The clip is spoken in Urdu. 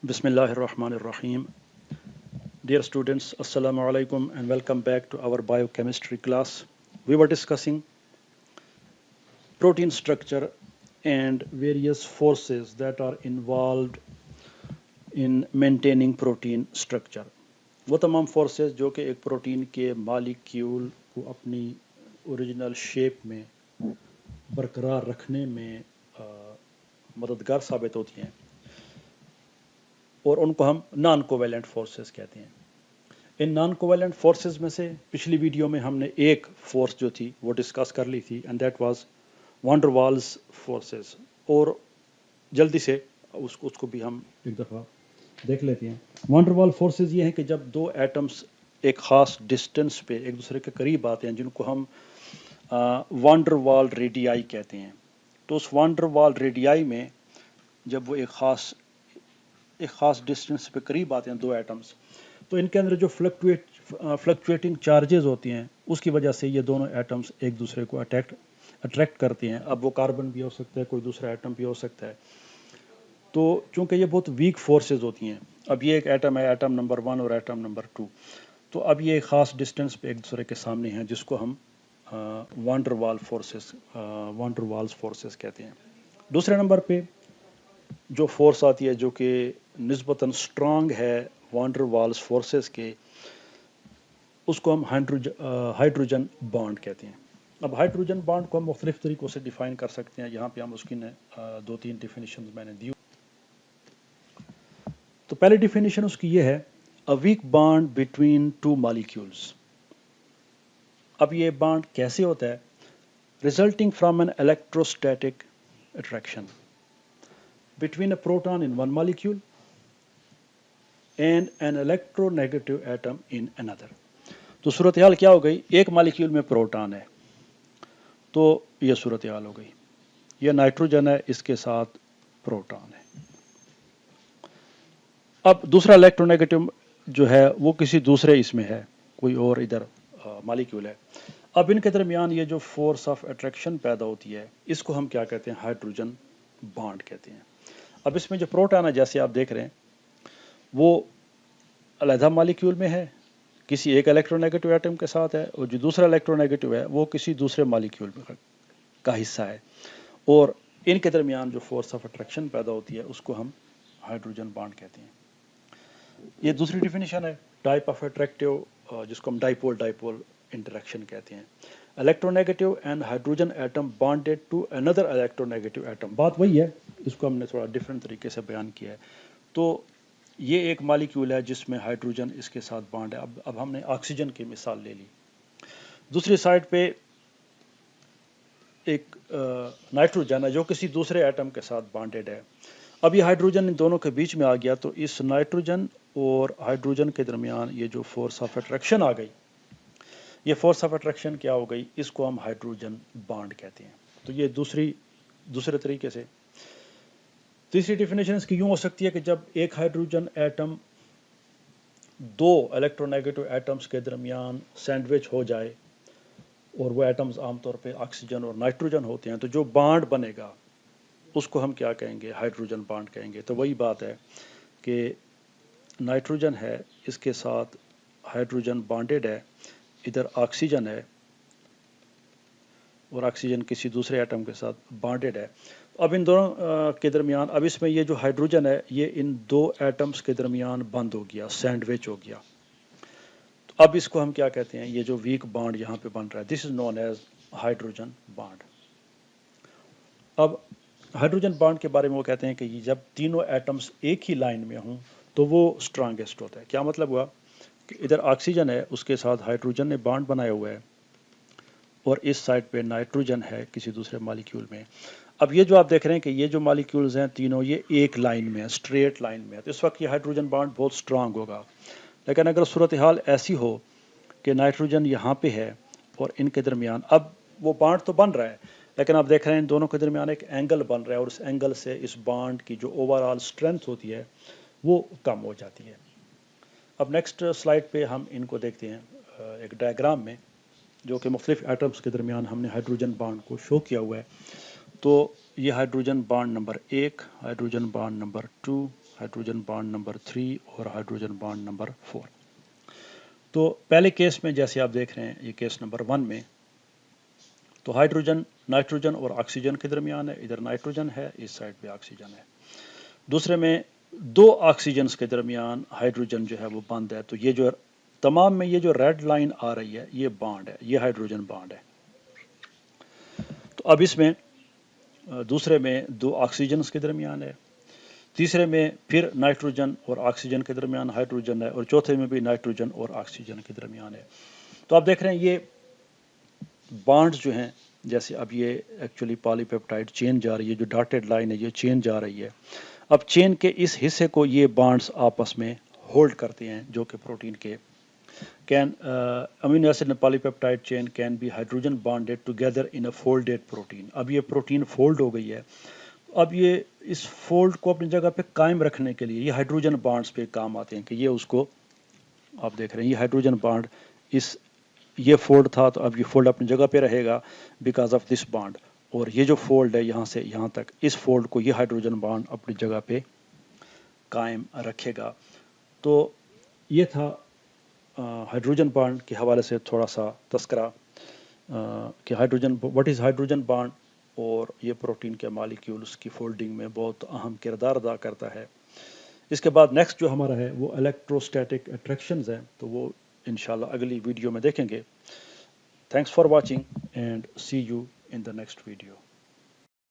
Bismillah ar-Rahman ar-Rahim. Dear students, Assalamu alaikum and welcome back to our biochemistry class. We were discussing protein structure and various forces that are involved in maintaining protein structure. وہ تمام فورسز جو کہ ایک پروٹین کے مالیکیول کو اپنی اوریجنل شیپ میں برقرار رکھنے میں مددگار ثابت ہوتی ہیں اور ان کو ہم نان کوویلنٹ فورسز کہتے ہیں. ان نان کوویلنٹ فورسز میں سے پچھلی ویڈیو میں ہم نے ایک فورس جو تھی وہ ڈسکس کر لی تھی اینڈ دیٹ واز وان ڈر والز فورسز, اور جلدی سے اس کو بھی ہم ایک دفعہ دیکھ لیتے ہیں. وان ڈر وال فورسز یہ ہیں کہ جب دو ایٹمز ایک خاص ڈسٹنس پہ ایک دوسرے کے قریب آتے ہیں جن کو ہم وان ڈر وال ریڈیائی کہتے ہیں. تو اس وان ڈر وال ریڈیائی میں جب وہ ایک خاص ڈسٹنس پہ قریب آتے ہیں دو ایٹمز, تو ان کے اندر جو فلکچویٹنگ چارجز ہوتی ہیں اس کی وجہ سے یہ دونوں ایٹمز ایک دوسرے کو اٹریکٹ کرتے ہیں. اب وہ کاربن بھی ہو سکتا ہے, کوئی دوسرا ایٹم بھی ہو سکتا ہے. تو چونکہ یہ بہت ویک فورسز ہوتی ہیں, اب یہ ایک ایٹم ہے, ایٹم نمبر 1 اور ایٹم نمبر 2, تو اب یہ ایک خاص ڈسٹنس پہ ایک دوسرے کے سامنے ہیں جس کو ہم وان ڈر والز فورسز کہتے ہیں. دوسرے نمبر پہ جو فورس آتی ہے جو کہ نسبتاً اسٹرانگ ہے وان ڈر والز فورسز کے, اس کو ہم ہائیڈروجن بانڈ کہتے ہیں. اب ہائیڈروجن بانڈ کو ہم مختلف طریقوں سے ڈیفائن کر سکتے ہیں. یہاں پہ ہم اس کی 2-3 ڈیفینیشنز میں نے دی. تو پہلی ڈیفینیشن اس کی یہ ہے, a weak bond between two molecules. اب یہ بانڈ کیسے ہوتا ہے؟ Resulting from an electrostatic attraction between a proton in one molecule and an electronegative atom in another. تو صورتحال کیا ہو گئی؟ ایک مالیکیول میں پروٹان ہے تو یہ صورتحال ہو گئی, یہ نائٹروجن ہے, اس کے ساتھ پروٹان ہے. اب دوسرا الیکٹرونیگیٹو جو ہے وہ کسی دوسرے اس میں ہے, کوئی اور ادھر مالیکیول ہے. اب ان کے درمیان یہ جو فورس آف اٹریکشن پیدا ہوتی ہے اس کو ہم کیا کہتے ہیں؟ ہائیڈروجن بانڈ کہتے ہیں. اب اس میں جو پروٹان ہے جیسے آپ دیکھ رہے ہیں وہ علیحدہ مالیکیول میں ہے, کسی ایک الیکٹرونیگیٹو ایٹم کے ساتھ ہے, اور جو دوسرا الیکٹرونیگیٹو ہے وہ کسی دوسرے مالیکیول کا حصہ ہے, اور ان کے درمیان جو فورس آف اٹریکشن پیدا ہوتی ہے اس کو ہم ہائیڈروجن بانڈ کہتے ہیں. یہ دوسری ڈیفینیشن ہے ٹائپ آف اٹریکٹیو, جس کو ہم ڈائپول انٹریکشن کہتے ہیں. Electronegative and hydrogen atom bonded to another electronegative atom. بات وہی ہے, اس کو ہم نے تھوڑا ڈفرینٹ طریقے سے بیان کیا ہے. تو یہ ایک مالیکیول ہے جس میں ہائیڈروجن اس کے ساتھ بانڈ ہے. اب ہم نے آکسیجن کی مثال لے لی. دوسری سائڈ پہ ایک نائٹروجن ہے جو کسی دوسرے ایٹم کے ساتھ بانڈیڈ ہے. اب یہ ہائیڈروجن ان دونوں کے بیچ میں آ گیا, تو اس نائٹروجن اور ہائیڈروجن کے درمیان یہ جو فورس آف اٹریکشن آ گئی, یہ فورس آف اٹریکشن کیا ہو گئی؟ اس کو ہم ہائیڈروجن بانڈ کہتے ہیں. تو یہ دوسرے طریقے سے. تیسری ڈیفینیشن اس کی یوں ہو سکتی ہے کہ جب ایک ہائیڈروجن ایٹم دو الیکٹرونیگیٹو ایٹمز کے درمیان سینڈوچ ہو جائے, اور وہ ایٹمز عام طور پہ آکسیجن اور نائٹروجن ہوتے ہیں, تو جو بانڈ بنے گا اس کو ہم کیا کہیں گے؟ ہائیڈروجن بانڈ کہیں گے. تو وہی بات ہے کہ نائٹروجن ہے, اس کے ساتھ ہائیڈروجن بانڈیڈ ہے, ادھر آکسیجن ہے اور آکسیجن کسی دوسرے ایٹم کے ساتھ بانڈیڈ ہے. اب ان دونوں کے درمیان, اب اس میں یہ جو ہائیڈروجن ہے یہ ان دو ایٹمز کے درمیان بند ہو گیا, سینڈوچ ہو گیا. تو اب اس کو ہم کیا کہتے ہیں؟ یہ جو ویک بانڈ یہاں پہ بن رہا ہے, دس از نون ایز ہائیڈروجن بانڈ. اب ہائیڈروجن بانڈ کے بارے میں وہ کہتے ہیں کہ جب تینوں ایٹمز ایک ہی لائن میں ہوں تو وہ اسٹرانگیسٹ ہوتا ہے. کیا مطلب ہوا کہ ادھر آکسیجن ہے, اس کے ساتھ ہائیڈروجن نے بانڈ بنایا ہوا ہے, اور اس سائڈ پہ نائٹروجن ہے کسی دوسرے مالیکیول میں. اب یہ جو آپ دیکھ رہے ہیں کہ یہ جو مالیکیولز ہیں تینوں یہ ایک لائن میں ہیں, اسٹریٹ لائن میں ہے, تو اس وقت یہ ہائیڈروجن بانڈ بہت اسٹرانگ ہوگا. لیکن اگر صورتحال ایسی ہو کہ نائٹروجن یہاں پہ ہے اور ان کے درمیان, اب وہ بانڈ تو بن رہا ہے لیکن آپ دیکھ رہے ہیں ان دونوں کے درمیان ایک اینگل بن رہا ہے, اور اس اینگل سے اس بانڈ کی جو اوور آل اسٹرینتھ ہوتی ہے وہ کم ہو جاتی ہے. اب نیکسٹ سلائڈ پہ ہم ان کو دیکھتے ہیں ایک ڈائیگرام میں, جو کہ مختلف ایٹمز کے درمیان ہم نے ہائیڈروجن بانڈ کو شو کیا ہوا ہے. تو یہ hydrogen bond number 1، hydrogen bond number 2، hydrogen bond number 3 اور ہائیڈروجن بانڈ نمبر 4۔ تو پہلے کیس میں جیسے آپ دیکھ رہے ہیں یہ کیس نمبر 1 میں تو ہائیڈروجن نائٹروجن اور آکسیجن کے درمیان ہے، ادھر نائٹروجن ہے، اس سائڈ پہ آکسیجن ہے۔ دوسرے میں 2 آکسیجنز کے درمیان ہائیڈروجن جو ہے وہ بند ہے، تو یہ جو تمام میں یہ جو ریڈ لائن آ رہی ہے یہ بانڈ ہے، یہ ہائیڈروجن بانڈ ہے۔ تو اب اس میں دوسرے میں 2 آکسیجنز کے درمیان ہے، تیسرے میں پھر نائٹروجن اور آکسیجن کے درمیان ہائیڈروجن ہے، اور چوتھے میں بھی نائٹروجن اور آکسیجن کے درمیان ہے۔ تو آپ دیکھ رہے ہیں یہ بانڈز جو ہیں، جیسے اب یہ ایکچولی پالی پیپٹائڈ چین جا رہی ہے، جو ڈاٹڈ لائن ہے یہ چین جا رہی ہے۔ اب چین کے اس حصے کو یہ بانڈز آپس میں ہولڈ کرتے ہیں، جو کہ پروٹین کے amino acid polypeptide chain can be hydrogen bonded together in a folded protein. اب یہ پروٹین فولڈ ہو گئی ہے، اب یہ اس فولڈ کو اپنی جگہ پہ قائم رکھنے کے لیے یہ ہائیڈروجن بانڈز پہ کام آتے ہیں کہ یہ اس کو، آپ دیکھ رہے ہیں یہ ہائیڈروجن بانڈ یہ فولڈ تھا تو اب یہ فولڈ اپنی جگہ پہ رہے گا بیکاز آف دس بانڈ، اور یہ جو فولڈ ہے یہاں سے یہاں تک، اس فولڈ کو یہ ہائیڈروجن بانڈ اپنی جگہ پہ قائم رکھے گا۔ تو یہ تھا ہائیڈروجن بانڈ کے حوالے سے تھوڑا سا تذکرہ کہ hydrogen what is hydrogen bond, اور یہ پروٹین کے مالیکیولز کی فولڈنگ میں بہت اہم کردار ادا کرتا ہے۔ اس کے بعد نیکسٹ جو ہمارا ہے وہ الیکٹروسٹیٹک اٹریکشنز ہیں، تو وہ انشاءاللہ اگلی ویڈیو میں دیکھیں گے۔ Thanks for watching and see you in the next video.